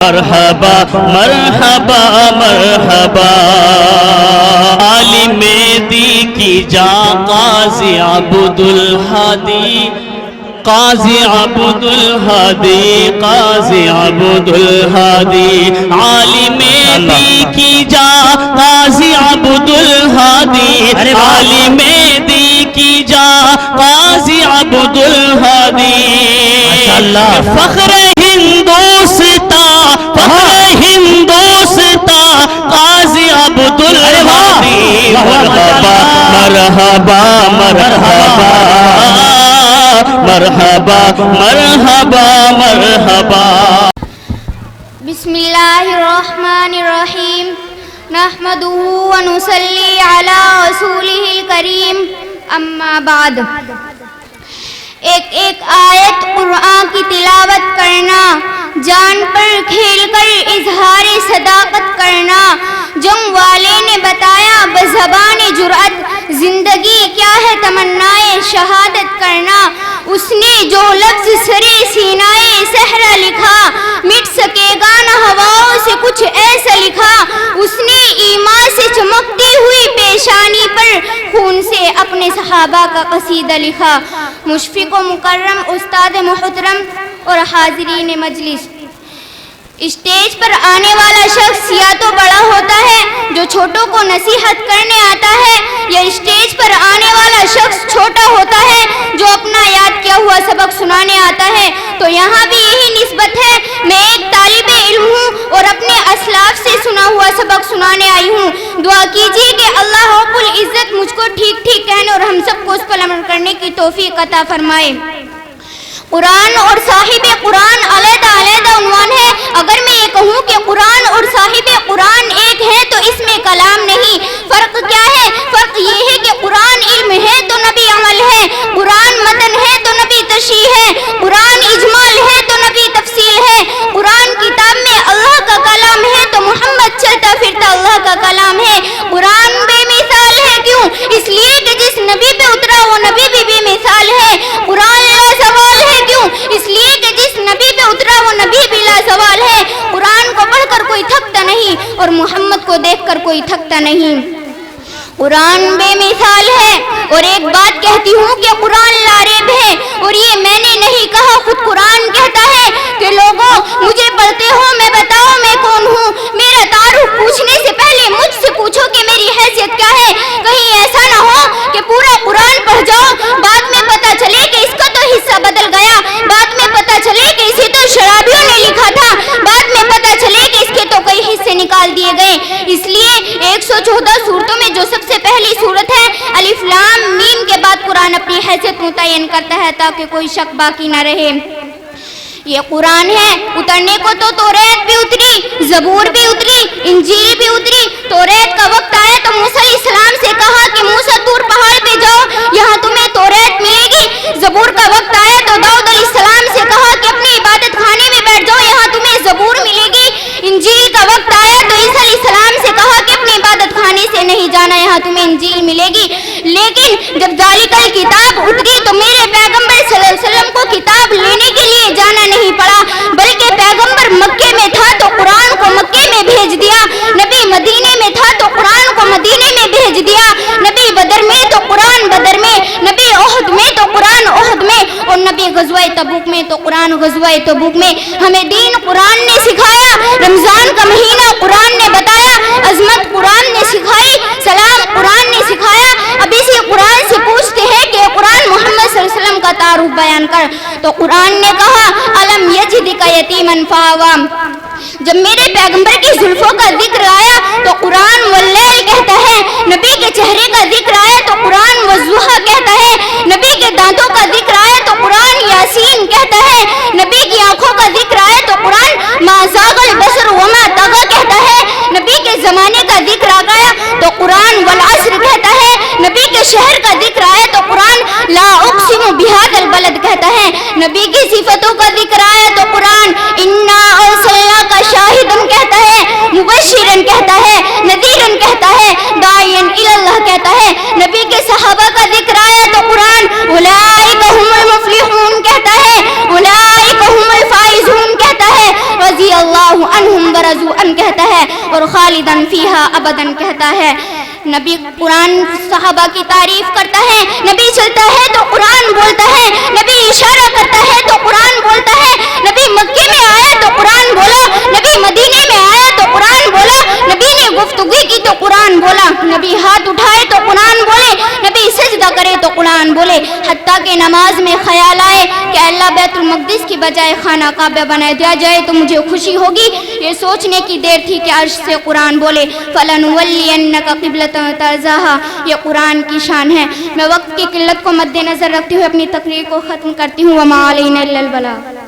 مرحبا مرحبا مرحبا عالم دی کی جا قاضی عبد الہادی قاضی عبد الہادی قاضی عبد الہادی عالم دی کی جا قاضی عبد الہادی عالم دی کی جا قاضی عبد الہادی فخر ہندوستان فخر ہندوستان قاضی عبد الہادی مرحبا مرحبا مرحبا مرحبا مرحبا مرحبا بسم اللہ الرحمن الرحیم نحمدہ ونصلی علی رسولہ الکریم اما بعد ایک ایک آیت قرآن کی تلاوت کرنا، جان پر کھیل کر اظہار صداقت کرنا، جنگ والے نے بتایا بزبان جرأت زندگی کیا ہے تمنائے شہادت کرنا، اس نے جو لفظ سرے سینائے صحرا لکھا، مٹ سکے گا نہ ہواؤں سے کچھ ایسا لکھا، اس نے ایمان سے چمکتی ہوئی پیشانی پر خون سے اپنے صحابہ کا قصیدہ لکھا۔ مشفق و مکرم استاد محترم اور حاضرین مجلس، اسٹیج پر آنے والا شخص یا تو بڑا ہوتا ہے جو چھوٹوں کو نصیحت کرنے آتا ہے، یا اسٹیج پر آنے والا شخص چھوٹا ہوتا ہے جو اپنا یاد کیا ہوا سبق سنانے آتا ہے۔ تو یہاں بھی یہی نسبت ہے، میں ایک طالب علم ہوں اور اپنے اسلاف سے سنا ہوا سبق سنانے آئی ہوں۔ دعا کیجیے کہ اللہ رب العزت مجھ کو ٹھیک ٹھیک کہنے اور ہم سب کو اس پر عمل کرنے کی توفیق عطا فرمائے۔ قرآن اور صاحب قرآن علیحدہ علیحدہ عنوان ہے۔ اگر میں یہ کہوں کہ قرآن اور صاحب قرآن ایک ہے تو اس میں کلام نہیں۔ فرق کیا ہے؟ فرق یہ ہے کہ قرآن علم ہے تو نبی عمل ہے، قرآن متن ہے تو نبی تشریح ہے، قرآن اجمال ہے تو نبی تفصیل ہے، قرآن کتاب میں اللہ کا کلام ہے تو محمد چلتا پھرتا اللہ کا کلام ہے۔ قرآن بے مثال ہے کیوں؟ اس لیے کہ جس نبی پہ اترا وہ نبی بھی بے مثال ہے۔ قرآن لازوال ہے کیوں؟ اس لیے کہ جس نبی پہ اترا وہ نبی بھی لازوال ہے۔ قرآن کو پڑھ کر کوئی تھکتا نہیں اور محمد کو دیکھ کر کوئی تھکتا نہیں۔ قرآن بے مثال ہے اور ایک بات کہتی ہوں کہ قرآن لاریب ہے، اور یہ میں نے نہیں کہا، خود قرآن کہتا ہے کہ لوگوں مجھے پڑھتے ہو، میں بتاؤ میں کون ہوں، میرا تعارف پوچھنے سے پہلے مجھ سے پوچھو کہ میری حیثیت کیا ہے۔ کہیں ایسا نہ ہو کہ پورا قرآن پڑھ جاؤ، بعد میں پتہ چلے کہ اس کا تو حصہ بدل گیا، بعد میں پتہ چلے کہ اسے تو شرابیوں نے لکھا تھا، بعد میں پتہ چلے کہ اس کے تو کئی حصے نکال دیے گئے۔ اس لیے 114 سورتوں میں جو سب سے پہلی سورت ہے الف لام میم کے بعد قرآن اپنی حیثیت متعین کرتا ہے تاکہ کوئی شک باقی نہ رہے۔ یہ قرآن ہے، اترنے کو تو توریت بھی اتری، زبور بھی اتری، انجیل بھی اتری۔ توریت کا وقت آیا تو موسیٰ علیہ السلام سے کہا کہ موسیٰ طور پہاڑ پہ جاؤ، یہاں تمہیں توریت ملے گی۔ زبور کا وقت آیا تو داؤد علیہ السلام سے کہا کہ اپنی عبادت خانے میں بیٹھ جاؤ، یہاں تمہیں زبور ملے گی۔ انجیل کا وقت آیا تو عیسیٰ علیہ السلام سے کہا کہ اپنی عبادت خانے سے نہیں جانا، یہاں تمہیں انجیل ملے گی۔ لیکن جب ذالک الکتاب اتری تو میرے پیغمبر صلی اللہ علیہ وسلم کو کتاب لینے کے لیے جانا نہیں پڑا، بلکہ پیغمبر مکے میں تھا تو قرآن کو مکے میں بھیج دیا، نبی مدینے میں تھا تو قرآن کو مدینے میں بھیج دیا، نبی بدر میں تو قرآن بدر میں، نبی احد میں تو قرآن احد میں، اور نبی غزوہ تبوک میں تو قرآن غزوہ تبوک میں۔ ہمیں دین قرآن نے سکھایا، رمضان کا مہینہ قرآن نے بتایا، عظمت قرآن نے سکھائی، سلام قرآن نے سکھایا۔ اب اسی قرآن سے پوچھتے ہیں کہ قرآن محمد صلی اللہ علیہ وسلم کا تعارف بیان کر، تو قرآن نے کہا الم یجدک یتیما فآویٰ۔ جب میرے پیغمبر کی زلفوں کا ذکر آیا تو قرآن واللیل کہتا ہے، نبی کے چہرے کا ذکر آیا تو قرآن والضحیٰ کہتا ہے، نبی کے دانتوں کا ذکر آیا تو قرآن یاسین کہتا ہے، نبی کی آنکھوں کا ذکر آیا تو قرآن ما زاغ البصر وما طغیٰ کہتا ہے، نبی کے زمانے کا ذکر آ گیا تو قرآن والعصر کہتا ہے، نبی کے شہر کا ذکر آیا تو قرآن لا اقسم بہذا البلد کہتا ہے، نبی کی صفتوں کا ذکر آیا تو قرآن انا ارسلناک شاہدن کہتا ہے، مبشرن کہتا ہے، نذیرن کہتا ہے، داعین الی اللہ کہتا ہے، نبی کے صحابہ کا ذکر آیا تو قرآن اولئک هم المفلحون کہتا ہے، اولئک هم الفائزون کہتا ہے، رضی اللہ عنہ اور خالدن فیہا ابدن کہتا ہے. نبی قرآن صحابہ کی تعریف کرتا ہے. نبی چلتا ہے تو قرآن بولتا ہے. نبی اشارہ کرتا ہے تو قرآن بولتا ہے. نبی مکے میں آیا تو قرآن بولا. نبی مدینے میں آیا تو قرآن بولا. نبی نے گفتگو کی تو قرآن بولا. نبی ہاتھ اٹھائے تو قرآن بولے. نبی سجدہ کرے تو قرآن بولے. حتیٰ کہ نماز میں خیال آئے کہ اللہ بیت المقدس کی بجائے خانہ کعبہ بنا دیا جائے تو مجھے خوشی ہوگی. یہ سوچنے کی دیر تھی کہ عرش سے قرآن بولے فَلَنُوَلِّيَنَّكَ قِبْلَةً تَرْضَاهَا. یہ قرآن کی شان ہے. میں وقت کی قلت کو مد نظر رکھتے ہوئے اپنی تقریر کو ختم کرتی ہوں. وَمَا عَلَيْنَا إِلَّا الْبَلَاغُ.